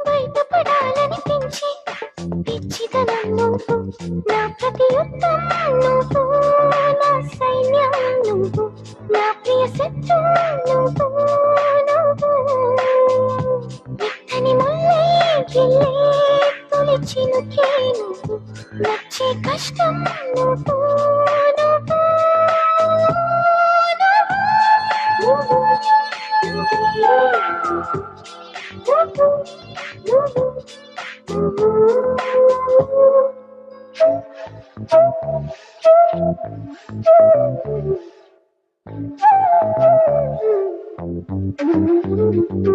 బయటపడాలనిపించి పిచ్చితనం నువ్వు, నా ప్రతి యుద్ధం నువ్వు, నా సైన్యం నువ్వు, నా ప్రియ శత్రు నువ్వు, నువ్వు మెత్తని ముల్లే గిల్లే తొలి చినుకే నువ్వు, నచ్చే కష్టం నువ్వు, నువ్వు నువ్వు